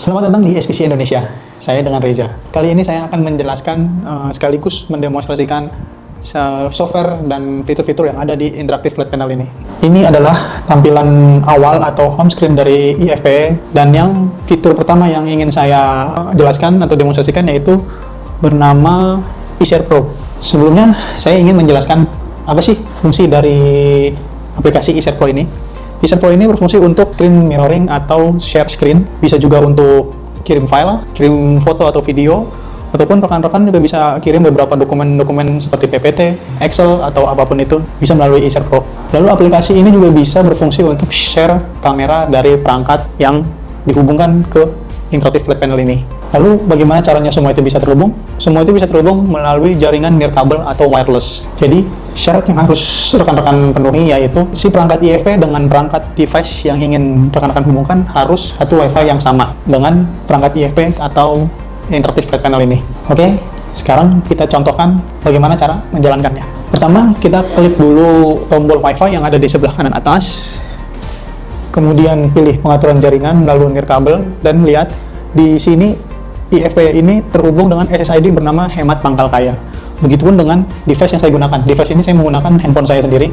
Selamat datang di SPC Indonesia. Saya dengan Reza. Kali ini saya akan menjelaskan sekaligus mendemonstrasikan software dan fitur-fitur yang ada di Interactive Flat Panel ini. Ini adalah tampilan awal atau home screen dari IFP, dan yang fitur pertama yang ingin saya jelaskan atau demonstrasikan yaitu bernama eShare Pro. Sebelumnya saya ingin menjelaskan apa sih fungsi dari aplikasi eShare Pro ini. eShare Pro ini berfungsi untuk screen mirroring atau share screen, bisa juga untuk kirim file, kirim foto atau video, ataupun rekan-rekan juga bisa kirim beberapa dokumen-dokumen seperti PPT, Excel, atau apapun itu bisa melalui eShare Pro. Lalu aplikasi ini juga bisa berfungsi untuk share kamera dari perangkat yang dihubungkan ke Interactive Flat Panel ini. Lalu bagaimana caranya semua itu bisa terhubung? Semua itu bisa terhubung melalui jaringan nirkabel atau wireless. Jadi syarat yang harus rekan-rekan penuhi yaitu si perangkat IFP dengan perangkat device yang ingin rekan-rekan hubungkan harus satu WiFi yang sama dengan perangkat IFP atau Interactive Flat Panel ini. Oke, sekarang kita contohkan bagaimana cara menjalankannya. Pertama, kita klik dulu tombol WiFi yang ada di sebelah kanan atas. Kemudian pilih pengaturan jaringan lalu nirkabel, dan lihat di sini IFP ini terhubung dengan SSID bernama Hemat Pangkal Kaya. Begitupun dengan device yang saya gunakan. Device ini saya menggunakan handphone saya sendiri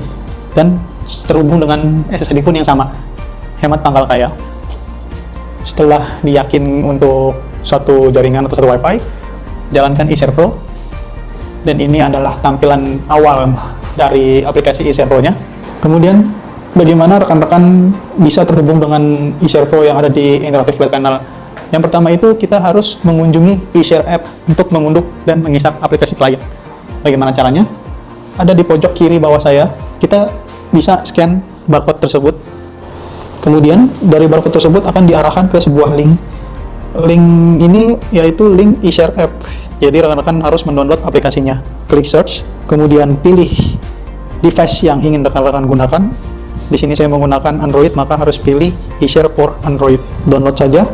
dan terhubung dengan SSID pun yang sama, Hemat Pangkal Kaya. Setelah diyakin untuk satu jaringan atau satu WiFi, jalankan eShare Pro. Dan ini adalah tampilan awal dari aplikasi eShare Pro-nya. Kemudian bagaimana rekan-rekan bisa terhubung dengan eShare Pro yang ada di Interactive Flat Panel? Yang pertama itu kita harus mengunjungi eShare App untuk mengunduh dan menginstal aplikasi klien. Bagaimana caranya? Ada di pojok kiri bawah saya. Kita bisa scan barcode tersebut. Kemudian dari barcode tersebut akan diarahkan ke sebuah link. Link ini yaitu link eShare App. Jadi rekan-rekan harus mendownload aplikasinya. Klik search, kemudian pilih device yang ingin rekan-rekan gunakan. Di sini saya menggunakan Android, maka harus pilih eShare for Android. Download saja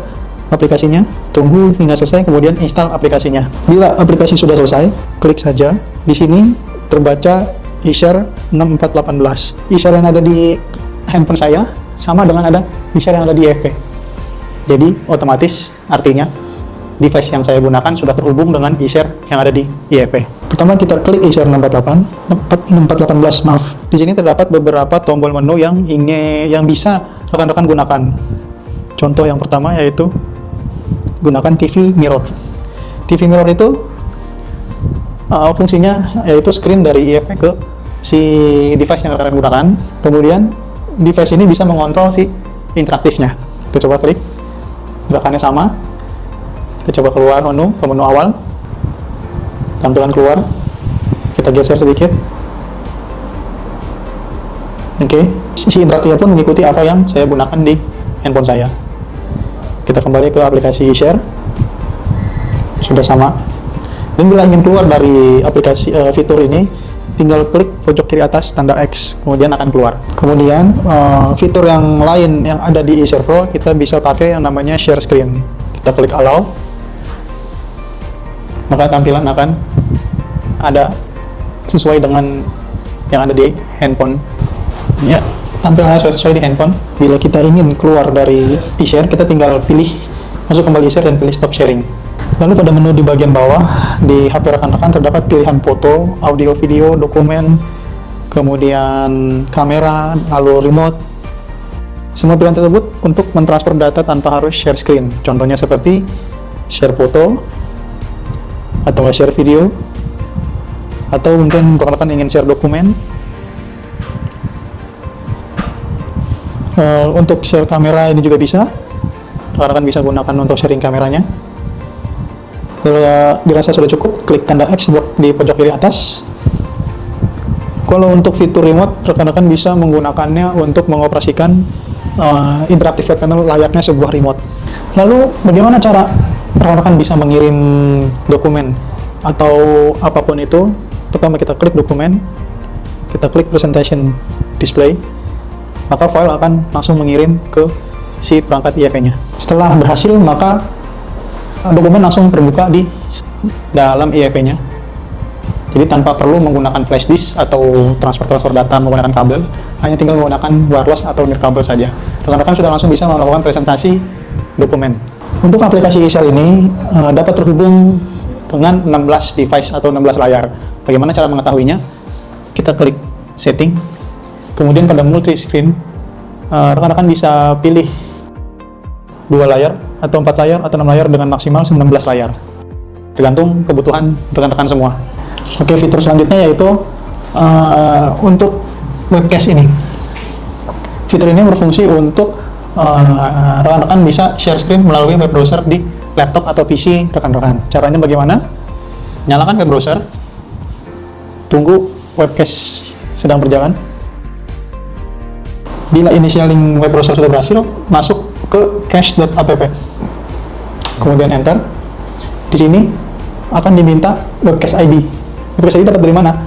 aplikasinya, tunggu hingga selesai, kemudian install aplikasinya. Bila aplikasi sudah selesai, klik saja. Di sini terbaca eShare 6418. eShare yang ada di handphone saya sama dengan ada eShare yang ada di IFP. Jadi otomatis artinya device yang saya gunakan sudah terhubung dengan eShare yang ada di IFP. Pertama kita klik eShare 6418, maaf. Di sini terdapat beberapa tombol menu yang bisa rekan-rekan gunakan. Contoh yang pertama yaitu gunakan TV Mirror. TV Mirror itu fungsinya yaitu screen dari IFP ke si device yang rekan gunakan. Kemudian device ini bisa mengontrol si interaktifnya. Kita coba klik, gerakannya sama. Kita coba keluar menu, ke menu awal, tampilan keluar. Kita geser sedikit. Oke, si interaktifnya pun mengikuti apa yang saya gunakan di handphone saya. Kita kembali ke aplikasi eShare, sudah sama. Dan bila ingin keluar dari aplikasi fitur ini, tinggal klik pojok kiri atas tanda X, kemudian akan keluar. Kemudian fitur yang lain yang ada di eShare Pro, kita bisa pakai yang namanya share screen. Kita klik allow, maka tampilan akan ada sesuai dengan yang ada di handphone. Ya, tampilannya sesuai di handphone. Bila kita ingin keluar dari eShare, kita tinggal pilih masuk kembali eShare dan pilih stop sharing. Lalu pada menu di bagian bawah di HP rekan-rekan terdapat pilihan foto, audio, video, dokumen, kemudian kamera, lalu remote. Semua pilihan tersebut untuk mentransfer data tanpa harus share screen. Contohnya seperti share foto atau share video, atau mungkin rekan-rekan ingin share dokumen. Untuk share kamera ini juga bisa, rekan-rekan bisa gunakan untuk sharing kameranya. Kalau dirasa sudah cukup, klik tanda X di pojok kiri atas. Kalau untuk fitur remote, rekan-rekan bisa menggunakannya untuk mengoperasikan Interactive Flat Panel layaknya sebuah remote. Lalu bagaimana cara rekan-rekan bisa mengirim dokumen atau apapun itu? Pertama kita klik dokumen, kita klik presentation display, maka file akan langsung mengirim ke si perangkat IFP-nya. Setelah berhasil, maka dokumen langsung terbuka di dalam IFP-nya. Jadi tanpa perlu menggunakan flash disk atau transfer data menggunakan kabel, hanya tinggal menggunakan wireless atau nirkabel saja. Rekan-rekan sudah langsung bisa melakukan presentasi dokumen. Untuk aplikasi eShare ini dapat terhubung dengan 16 device atau 16 layar. Bagaimana cara mengetahuinya? Kita klik setting, kemudian pada multi screen, rekan-rekan bisa pilih 2 layar, atau 4 layar, atau 6 layar dengan maksimal 19 layar. Tergantung kebutuhan rekan-rekan semua. Oke, fitur selanjutnya yaitu untuk webcast ini. Fitur ini berfungsi untuk rekan-rekan bisa share screen melalui web browser di laptop atau PC rekan-rekan. Caranya bagaimana? Nyalakan web browser, tunggu webcast sedang berjalan. Bila initial link web browser sudah berhasil, masuk ke cache.app. Kemudian enter. Di sini akan diminta webcast ID. Webcast ID dapat dari mana?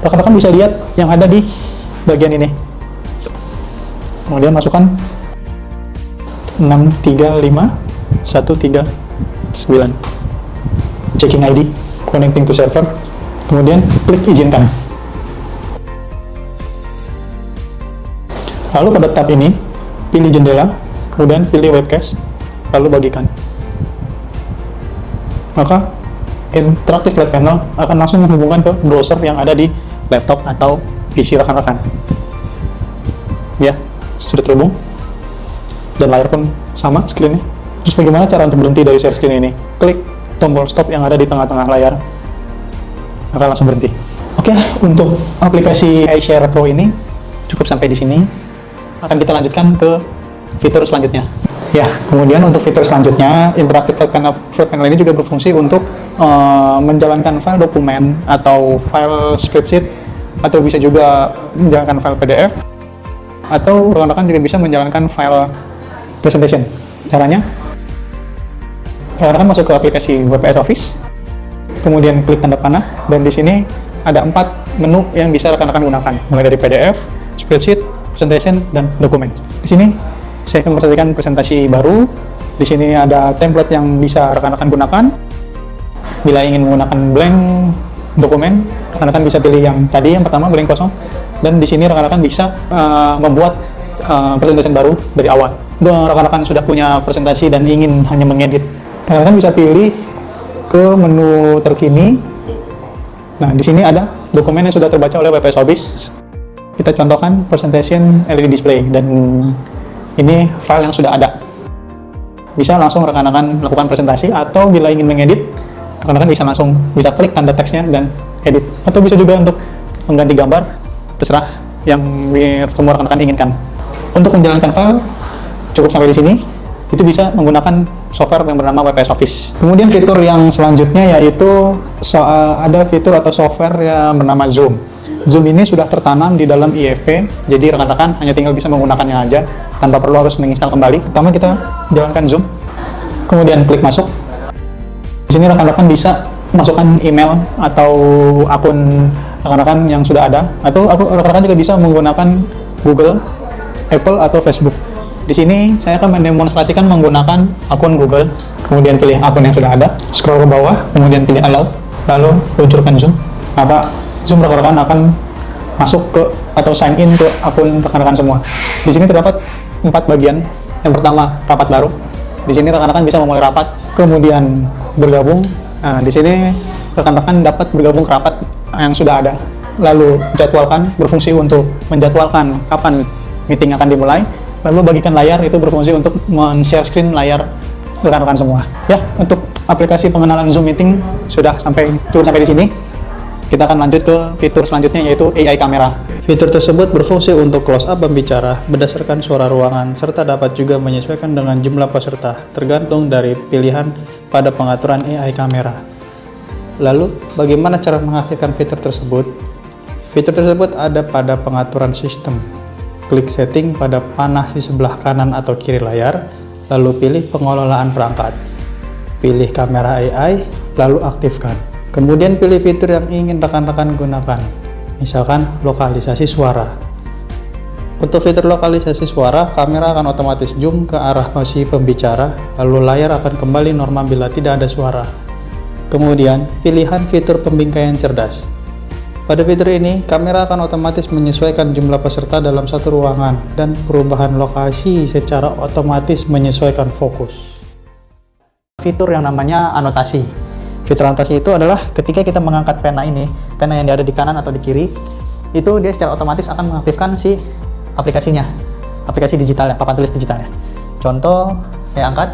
Rekan-rekan bisa lihat yang ada di bagian ini. Kemudian masukkan 635139 checking ID, connecting to server, kemudian klik izinkan. Lalu pada tab ini pilih jendela, kemudian pilih webcast, lalu bagikan. Maka interaktif flat panel akan langsung menghubungkan ke browser yang ada di laptop atau PC rekan-rekan. Ya, sudah terhubung. Dan layar pun sama screen-nya. Terus bagaimana cara untuk berhenti dari share screen ini? Klik tombol stop yang ada di tengah-tengah layar, akan langsung berhenti. Oke, untuk aplikasi iShare Pro ini cukup sampai di sini. Akan kita lanjutkan ke fitur selanjutnya. Ya, kemudian untuk fitur selanjutnya, interaktif flat panel ini juga berfungsi untuk menjalankan file dokumen atau file spreadsheet, atau bisa juga menjalankan file PDF, atau rekan-rekan juga bisa menjalankan file presentation. Caranya, rekan-rekan masuk ke aplikasi WebEd Office, kemudian klik tanda panah, dan di sini ada 4 menu yang bisa rekan-rekan gunakan, mulai dari PDF, spreadsheet, presentation, dan dokumen. Di sini saya akan mempresentasikan presentasi baru. Di sini ada template yang bisa rekan-rekan gunakan. Bila ingin menggunakan blank dokumen, rekan-rekan bisa pilih yang tadi, yang pertama blank kosong, dan di sini rekan-rekan bisa membuat presentasi baru dari awal. Rekan-rekan sudah punya presentasi dan ingin hanya mengedit, rekan-rekan bisa pilih ke menu terkini. Nah, di sini ada dokumen yang sudah terbaca oleh WPS Office. Kita contohkan presentation LED display, dan ini file yang sudah ada. Bisa langsung rekan-rekan melakukan presentasi, atau bila ingin mengedit, rekan-rekan bisa klik tanda teksnya dan edit, atau bisa juga untuk mengganti gambar, terserah yang semua rekan-rekan inginkan. Untuk menjalankan file cukup sampai di sini. Itu bisa menggunakan software yang bernama WPS Office. Kemudian fitur yang selanjutnya yaitu ada fitur atau software yang bernama Zoom. Zoom ini sudah tertanam di dalam IFP, jadi rekan-rekan hanya tinggal bisa menggunakannya aja tanpa perlu harus menginstal kembali. Pertama kita jalankan Zoom, kemudian klik masuk. Di sini rekan-rekan bisa masukkan email atau akun rekan-rekan yang sudah ada, atau rekan-rekan juga bisa menggunakan Google, Apple, atau Facebook. Di sini saya akan mendemonstrasikan menggunakan akun Google. Kemudian pilih akun yang sudah ada, scroll ke bawah, kemudian pilih allow, lalu luncurkan Zoom. Maka Zoom rekan-rekan akan masuk ke atau sign in ke akun rekan-rekan semua. Di sini terdapat 4 bagian. Yang pertama, rapat baru. Di sini rekan-rekan bisa memulai rapat, kemudian bergabung. Nah, di sini rekan-rekan dapat bergabung ke rapat yang sudah ada. Lalu jadwalkan, berfungsi untuk menjadwalkan kapan meeting akan dimulai. Lalu bagikan layar, itu berfungsi untuk men-share screen layar rekan-rekan semua. Ya, untuk aplikasi pengenalan Zoom Meeting sudah cukup sampai di sini. Kita akan lanjut ke fitur selanjutnya, yaitu AI Camera. Fitur tersebut berfungsi untuk close up pembicara berdasarkan suara ruangan, serta dapat juga menyesuaikan dengan jumlah peserta, tergantung dari pilihan pada pengaturan AI Camera. Lalu, bagaimana cara mengaktifkan fitur tersebut? Fitur tersebut ada pada pengaturan sistem. Klik setting pada panah di sebelah kanan atau kiri layar, lalu pilih pengelolaan perangkat. Pilih kamera AI, lalu aktifkan. Kemudian pilih fitur yang ingin rekan-rekan gunakan, misalkan lokalisasi suara. Untuk fitur lokalisasi suara, kamera akan otomatis zoom ke arah si pembicara, lalu layar akan kembali normal bila tidak ada suara. Kemudian, pilihan fitur pembingkaian cerdas. Pada fitur ini, kamera akan otomatis menyesuaikan jumlah peserta dalam satu ruangan, dan perubahan lokasi secara otomatis menyesuaikan fokus. fitur yang namanya anotasi. Fitur anotasi itu adalah ketika kita mengangkat pena ini, pena yang ada di kanan atau di kiri, itu dia secara otomatis akan mengaktifkan si aplikasinya, aplikasi digitalnya, papan tulis digitalnya. Contoh, saya angkat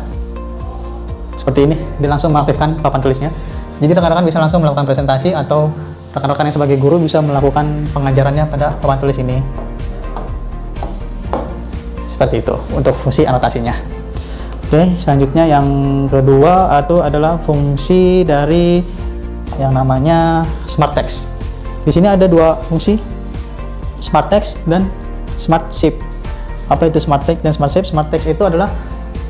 seperti ini, dia langsung mengaktifkan papan tulisnya. Jadi rekan-rekan bisa langsung melakukan presentasi, atau rekan-rekan yang sebagai guru bisa melakukan pengajarannya pada papan tulis ini. Seperti itu untuk fungsi anotasinya. Oke, selanjutnya yang kedua adalah fungsi dari yang namanya Smart Text. Di sini ada dua fungsi, Smart Text dan Smart Shape. Apa itu Smart Text dan Smart Shape? Smart Text itu adalah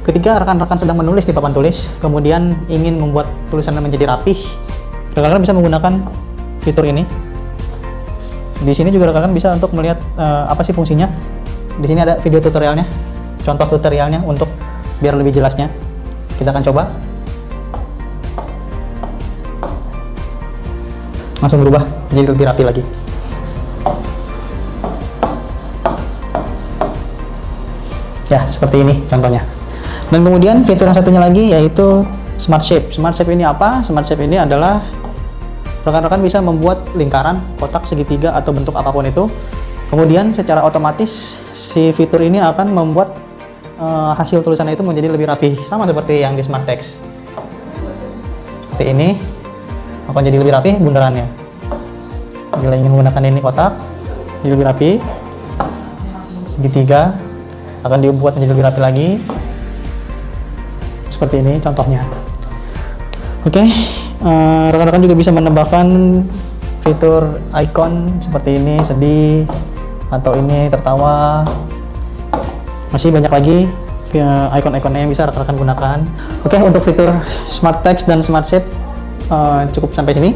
ketika rekan-rekan sedang menulis di papan tulis, kemudian ingin membuat tulisannya menjadi rapih, rekan-rekan bisa menggunakan fitur ini. Di sini juga rekan-rekan bisa untuk melihat apa sih fungsinya. Di sini ada video tutorialnya, contoh tutorialnya untuk biar lebih jelasnya. Kita akan coba. Langsung berubah jadi lebih rapi lagi. Ya, seperti ini contohnya. Dan kemudian fitur yang satunya lagi yaitu Smart Shape. Smart Shape ini apa? Smart Shape ini adalah rekan-rekan bisa membuat lingkaran, kotak, segitiga, atau bentuk apapun itu. Kemudian secara otomatis si fitur ini akan membuat hasil tulisannya itu menjadi lebih rapi, sama seperti yang di Smart Text. Seperti ini akan jadi lebih rapi bundarannya. Bila ingin menggunakan ini kotak, jadi lebih rapi. Segitiga akan dibuat menjadi lebih rapi lagi. Seperti ini contohnya. Oke, rekan-rekan juga bisa menambahkan fitur icon seperti ini, sedih, atau ini tertawa. Masih banyak lagi icon-iconnya yang bisa rekan-rekan gunakan. Oke, untuk fitur Smart Text dan Smart Shape cukup sampai sini.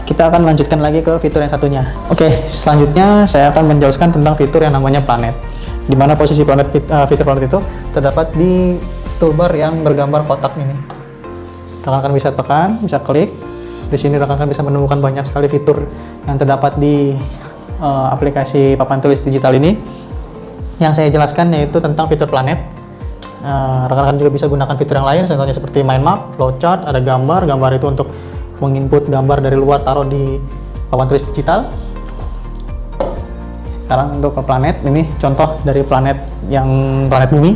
Kita akan lanjutkan lagi ke fitur yang satunya. Oke, selanjutnya saya akan menjelaskan tentang fitur yang namanya planet. Di mana posisi planet, fitur planet itu terdapat di toolbar yang bergambar kotak ini. Rekan-rekan bisa tekan, bisa klik. Di sini rekan-rekan bisa menemukan banyak sekali fitur yang terdapat di aplikasi papan tulis digital ini. Yang saya jelaskan yaitu tentang fitur planet. Rekan-rekan juga bisa gunakan fitur yang lain, contohnya seperti mind map, flowchart, ada gambar. Gambar itu untuk menginput gambar dari luar, taruh di papan tulis digital. Sekarang untuk ke planet, ini contoh dari planet bumi.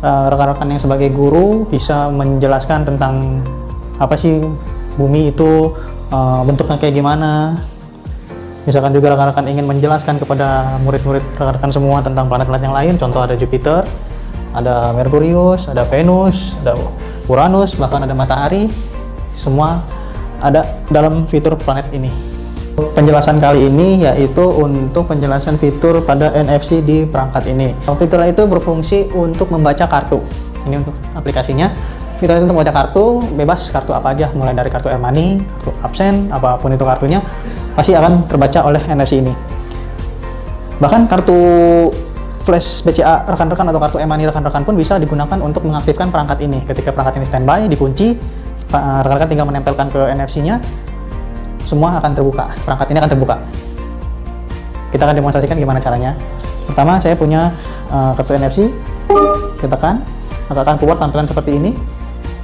Rekan-rekan yang sebagai guru bisa menjelaskan tentang apa sih bumi itu, bentuknya kayak gimana. Misalkan juga rekan-rekan ingin menjelaskan kepada murid-murid rekan-rekan semua tentang planet-planet yang lain, contoh ada Jupiter, ada Merkurius, ada Venus, ada Uranus, bahkan ada matahari, semua ada dalam fitur planet ini. Penjelasan kali ini yaitu untuk penjelasan fitur pada NFC di perangkat ini. Fitur itu berfungsi untuk membaca kartu. Ini untuk aplikasinya. Fitur itu untuk membaca kartu, bebas kartu apa aja, mulai dari kartu e-money, kartu absen, apapun itu kartunya, pasti akan terbaca oleh NFC ini. Bahkan kartu flash BCA rekan-rekan atau kartu e-money rekan-rekan pun bisa digunakan untuk mengaktifkan perangkat ini. Ketika perangkat ini standby, dikunci, rekan-rekan tinggal menempelkan ke NFC-nya, semua akan terbuka, perangkat ini akan terbuka. Kita akan demonstrasikan gimana caranya. Pertama, saya punya kartu NFC, kita tekan, maka akan keluar tampilan seperti ini.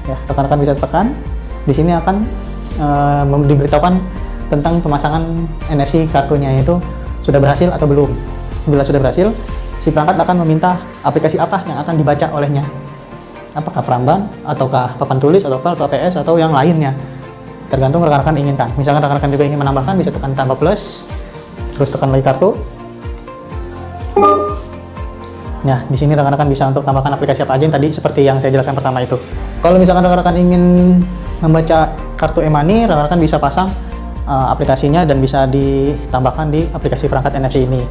Ya, rekan-rekan bisa tekan. Di sini akan diberitahukan tentang pemasangan NFC kartunya itu sudah berhasil atau belum. Bila sudah berhasil, si perangkat akan meminta aplikasi apa yang akan dibaca olehnya. Apakah peramban, ataukah papan tulis, atau file, atau APS, atau yang lainnya. Tergantung rekan-rekan inginkan. Misalkan rekan-rekan juga ingin menambahkan, bisa tekan tambah plus, terus tekan lagi kartu. Nah, di sini rekan-rekan bisa untuk tambahkan aplikasi apa aja yang tadi seperti yang saya jelaskan pertama itu. Kalau misalkan rekan-rekan ingin membaca kartu e-money, rekan-rekan bisa pasang aplikasinya dan bisa ditambahkan di aplikasi perangkat NFC ini.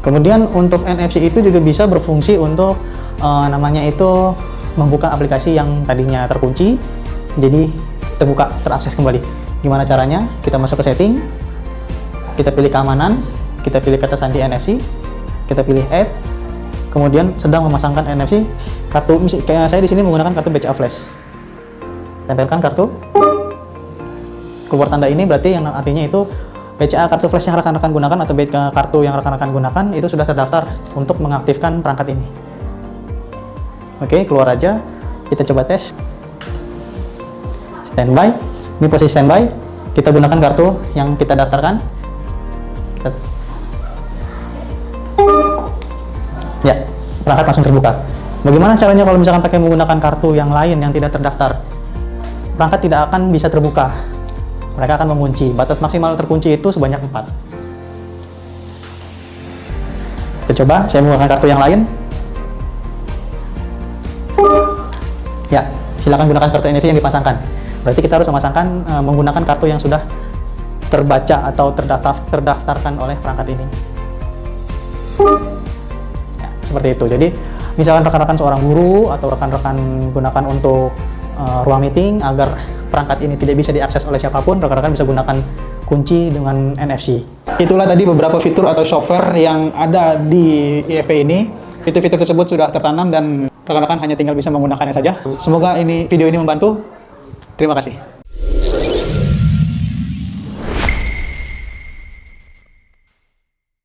Kemudian untuk NFC itu juga bisa berfungsi untuk namanya itu membuka aplikasi yang tadinya terkunci, jadi terbuka, terakses kembali. Gimana caranya? Kita masuk ke setting, kita pilih keamanan, kita pilih kata sandi NFC, kita pilih add, kemudian sedang memasangkan NFC kartu. Kayak saya di sini menggunakan kartu BCA Flash. Tempelkan kartu, keluar tanda ini berarti yang artinya itu BCA kartu flash yang rekan-rekan gunakan atau BCA kartu yang rekan-rekan gunakan itu sudah terdaftar untuk mengaktifkan perangkat ini. Oke, keluar aja. Kita coba tes. Standby. Ini posisi standby. Kita gunakan kartu yang kita daftarkan. Ya, perangkat langsung terbuka. Bagaimana caranya kalau misalkan pakai menggunakan kartu yang lain yang tidak terdaftar? Perangkat tidak akan bisa terbuka. Mereka akan mengunci. Batas maksimal terkunci itu sebanyak 4. Kita coba, saya menggunakan kartu yang lain. Ya, silakan gunakan kartu NFC yang dipasangkan. Berarti kita harus memasangkan menggunakan kartu yang sudah terbaca atau terdaftarkan oleh perangkat ini. Ya, seperti itu. Jadi, misalkan rekan-rekan seorang guru atau rekan-rekan gunakan untuk ruang meeting agar perangkat ini tidak bisa diakses oleh siapapun, rekan-rekan bisa gunakan kunci dengan NFC. Itulah tadi beberapa fitur atau software yang ada di IFP ini. Fitur-fitur tersebut sudah tertanam dan rekan-rekan hanya tinggal bisa menggunakannya saja. Semoga video ini membantu. Terima kasih.